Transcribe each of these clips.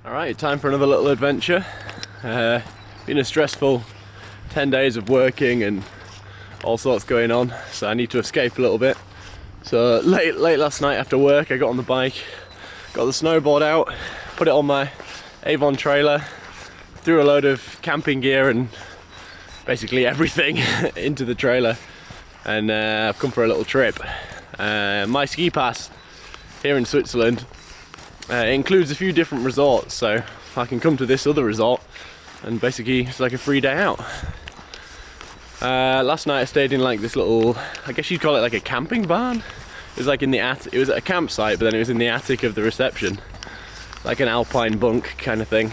Alright, time for another little adventure. Been a stressful 10 days of working and all sorts going on, so I need to escape a little bit. So late last night after work I got on the bike, got the snowboard out, put it on my Aevon trailer, threw a load of camping gear and basically everything into the trailer, and I've come for a little trip. My ski pass here in Switzerland it includes a few different resorts, so I can come to this other resort and basically it's like a free day out. Last night I stayed in like this little, I guess you'd call it like a camping barn. It was like in the attic, it was at a campsite, but then it was in the attic of the reception, like an alpine bunk kind of thing.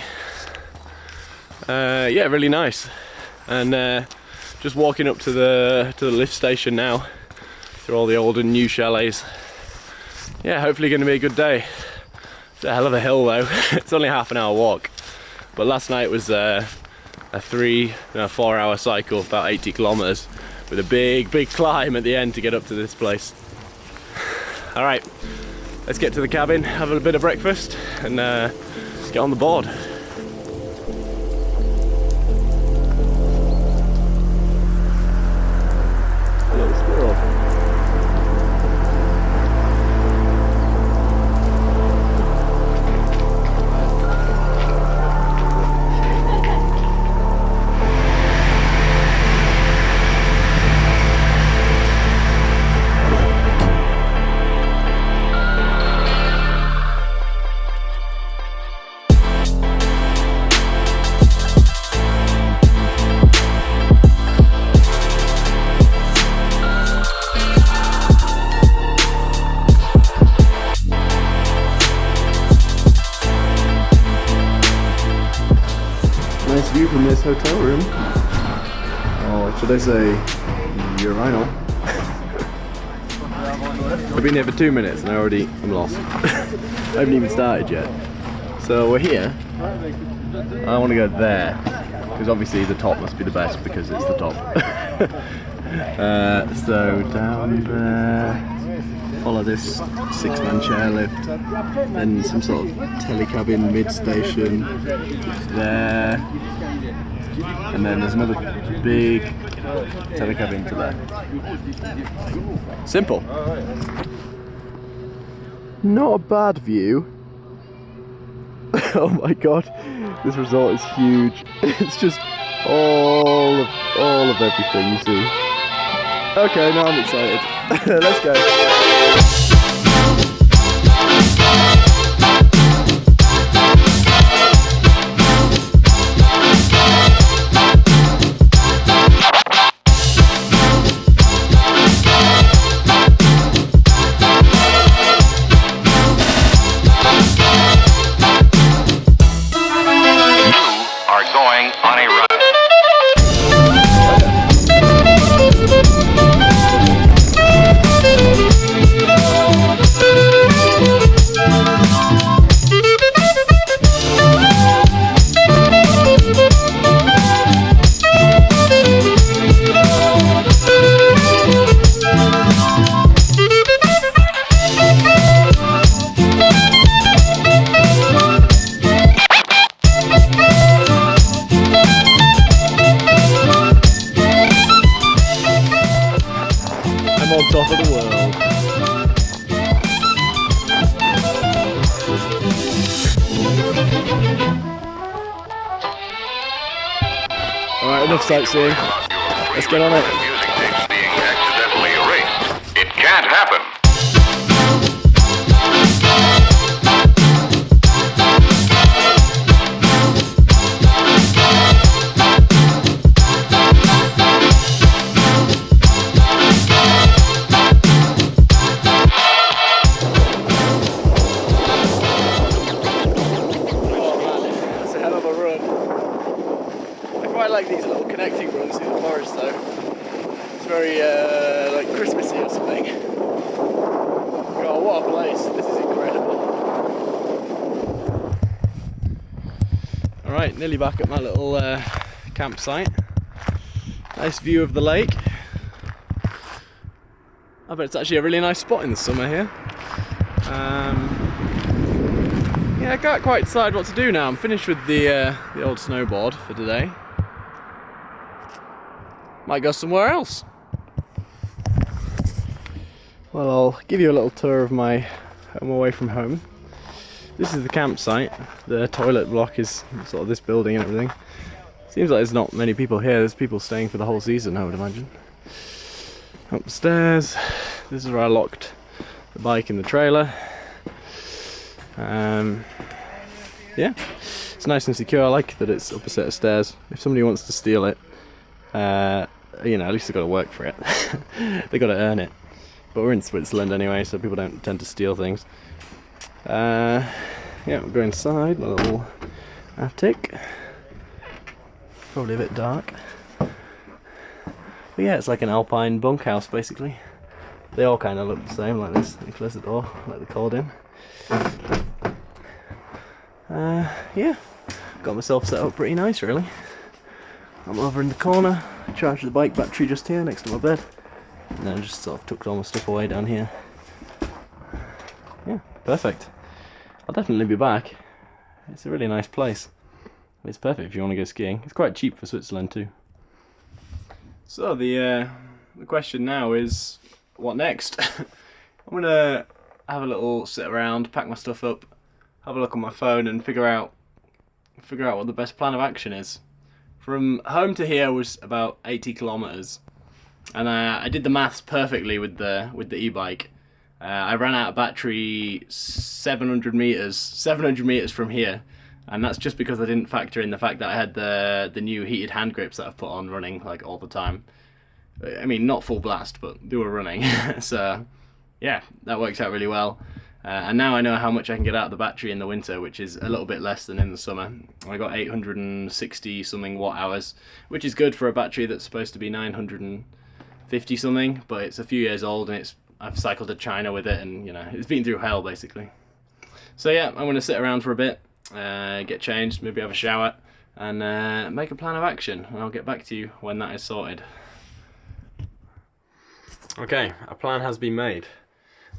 Yeah, really nice. And just walking up to the lift station now, through all the old and new chalets. Yeah, hopefully going to be a good day. It's a hell of a hill though. It's only half an hour walk, but last night was a 4 hour cycle, about 80 kilometers, with a big climb at the end to get up to this place. All right, let's get to the cabin, have a bit of breakfast, and get on the board. Little squirrel. Nice view from this hotel room. Or should I say, urinal. I've been here for 2 minutes and I'm lost. I haven't even started yet. So we're here. I want to go there, because obviously the top must be the best because it's the top. So down there, follow this 6-man chairlift, then some sort of telecabin mid-station there, and then there's another big telecabin to there. Simple. Not a bad view. Oh my god, this resort is huge. It's just all of everything you see. Okay, now I'm excited. Let's go. On top of the world. Alright, enough sightseeing. Let's get on it. Being accidentally erased. It can't happen. I like these little connecting runs through the forest though. It's very like Christmassy or something. Oh, what a place. This is incredible. Alright, nearly back at my little campsite. Nice view of the lake. I bet it's actually a really nice spot in the summer here. Yeah, Yeah, I can't quite decide what to do now. I'm finished with the old snowboard for today. Might go somewhere else. Well, I'll give you a little tour of my home away from home. This is the campsite. The toilet block is sort of this building and everything. Seems like there's not many people here. There's people staying for the whole season, I would imagine. Upstairs, this is where I locked the bike in the trailer. Yeah, it's nice and secure. I like that it's up a set of stairs. If somebody wants to steal it, you know, at least they've got to work for it. They've got to earn it. But we're in Switzerland anyway, so people don't tend to steal things. Yeah, we'll go inside, my little attic. Probably a bit dark. But yeah, it's like an alpine bunkhouse basically. They all kind of look the same, like this. You close the door, let the cold in. Yeah, got myself set up pretty nice really. I'm over in the corner, charged the bike battery just here next to my bed. And then I just sort of tucked all my stuff away down here. Yeah, perfect. I'll definitely be back. It's a really nice place. It's perfect if you want to go skiing. It's quite cheap for Switzerland too. So the question now is, what next? I'm gonna have a little sit around, pack my stuff up, have a look on my phone, and figure out what the best plan of action is. From home to here was about 80 kilometers, and I did the maths perfectly with the e-bike. I ran out of battery 700 meters from here, and that's just because I didn't factor in the fact that I had the new heated hand grips that I've put on running like all the time. I mean, not full blast, but they were running. So yeah, that works out really well. And now I know how much I can get out of the battery in the winter, which is a little bit less than in the summer. I got 860 something watt hours, which is good for a battery that's supposed to be 950 something, but it's a few years old, and I've cycled to China with it, and you know, it's been through hell basically. So yeah, I'm going to sit around for a bit, get changed, maybe have a shower, and make a plan of action, and I'll get back to you when that is sorted. Okay, a plan has been made.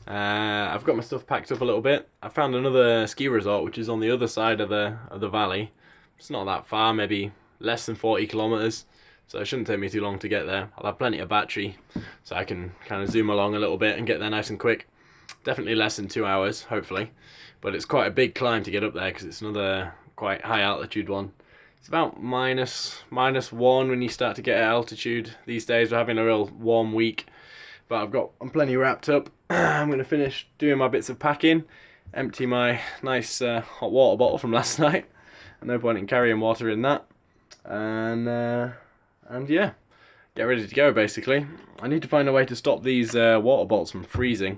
I've got my stuff packed up a little bit. I found another ski resort which is on the other side of the valley. It's not that far, maybe less than 40 kilometers, so it shouldn't take me too long to get there. I'll have plenty of battery, so I can kind of zoom along a little bit and get there nice and quick. Definitely less than 2 hours, hopefully, but it's quite a big climb to get up there because it's another quite high altitude one. It's about minus one when you start to get at altitude these days. We're having a real warm week, but I'm plenty wrapped up. I'm going to finish doing my bits of packing, empty my nice hot water bottle from last night. No point in carrying water in that. And yeah, get ready to go basically. I need to find a way to stop these water bottles from freezing,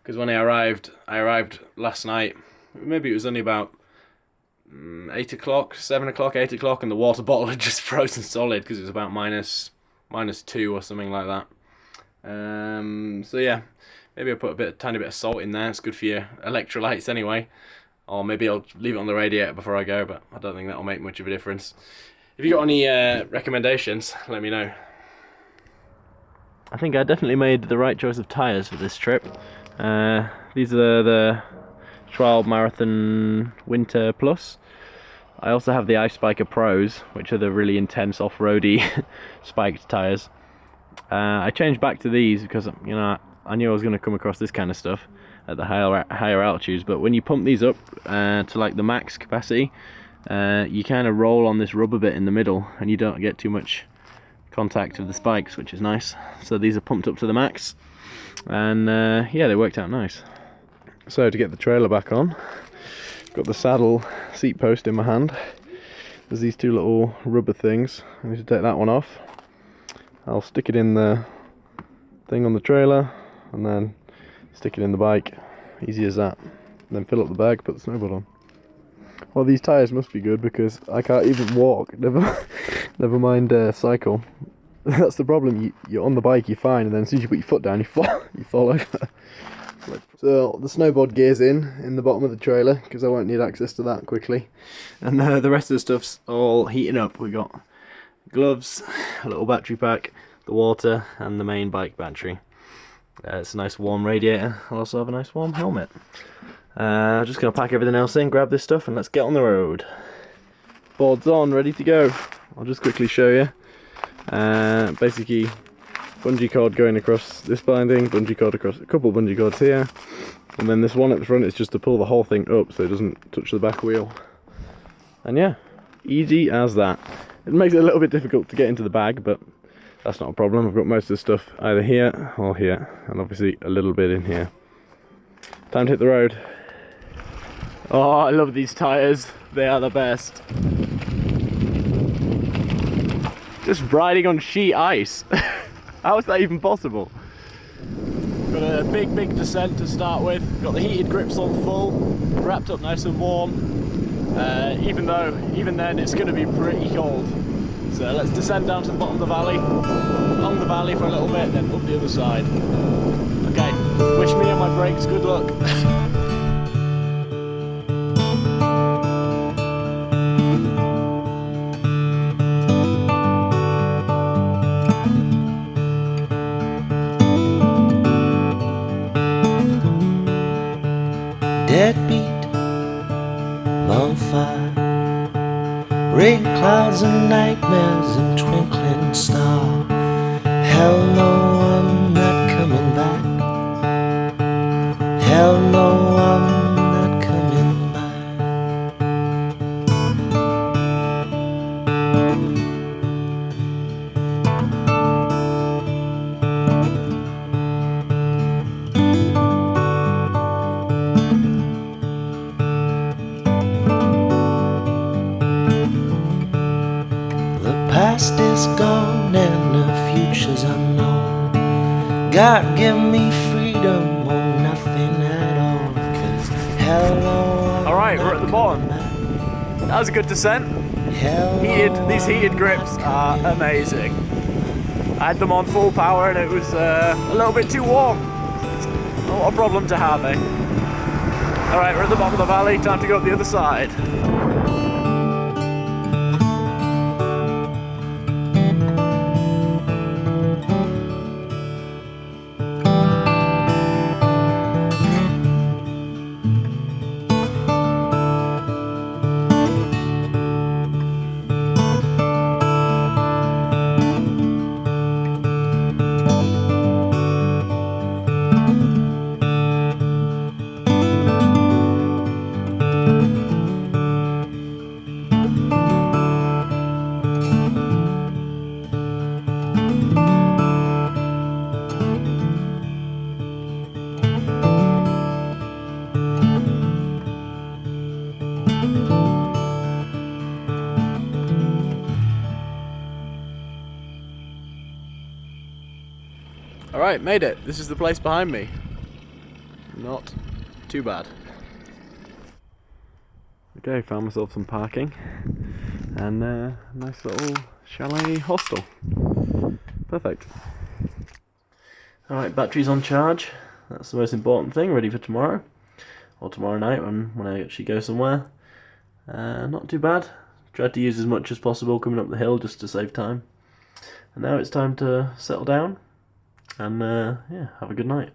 because when I arrived last night, maybe it was only about 8 o'clock, 7 o'clock, 8 o'clock, and the water bottle had just frozen solid because it was about minus 2 or something like that. So yeah, maybe I'll put a tiny bit of salt in there. It's good for your electrolytes anyway. Or maybe I'll leave it on the radiator before I go, but I don't think that'll make much of a difference. If you got any recommendations, let me know. I think I definitely made the right choice of tyres for this trip. These are the Trial Marathon Winter Plus. I also have the Ice Spiker Pros, which are the really intense off-roady spiked tyres. I changed back to these because, you know, I knew I was going to come across this kind of stuff at the higher altitudes, but when you pump these up to like the max capacity, you kind of roll on this rubber bit in the middle and you don't get too much contact with the spikes, which is nice. So these are pumped up to the max, and yeah, they worked out nice. So to get the trailer back on, got the saddle seat post in my hand. There's these two little rubber things. I need to take that one off. I'll stick it in the thing on the trailer and then stick it in the bike, easy as that. And then fill up the bag, put the snowboard on. Well, these tyres must be good because I can't even walk, never mind cycle. That's the problem, you're on the bike, you're fine, and then as soon as you put your foot down, you fall over. So the snowboard gear's in the bottom of the trailer because I won't need access to that quickly. And the rest of the stuff's all heating up. We got gloves, a little battery pack, the water, and the main bike battery. It's a nice warm radiator. I'll also have a nice warm helmet. Just gonna pack everything else in, grab this stuff, and let's get on the road. Board's on, ready to go. I'll just quickly show you. Basically, bungee cord going across this binding, bungee cord across a couple bungee cords here, and then this one at the front is just to pull the whole thing up so it doesn't touch the back wheel. And yeah, easy as that. It makes it a little bit difficult to get into the bag, but that's not a problem. I've got most of the stuff either here or here, and obviously a little bit in here. Time to hit the road. Oh, I love these tyres. They are the best. Just riding on sheet ice. How is that even possible? Got a big descent to start with. Got the heated grips on full, wrapped up nice and warm. Even then it's going to be pretty cold. So let's descend down to the bottom of the valley, along the valley for a little bit, then up the other side. Okay, wish me and my brakes good luck. Deadbeat, bonfire, rain clouds and nightmares and twinkling star. Hell no, I'm not coming back. Hell no, I'm not coming back. The past is gone and the future's unknown. God give me freedom or nothing at all. 'Cause hell no, Alright, we're at the bottom. That was a good descent. These heated grips are amazing. I had them on full power and it was a little bit too warm. Not a problem to have, eh? Alright, we're at the bottom of the valley, time to go up the other side. Alright, made it. This is the place behind me. Not too bad. Okay, found myself some parking and a nice little chalet hostel. Perfect. Alright, battery's on charge. That's the most important thing, ready for tomorrow. Or tomorrow night when I actually go somewhere. Not too bad. Tried to use as much as possible coming up the hill just to save time. And now it's time to settle down and yeah, have a good night.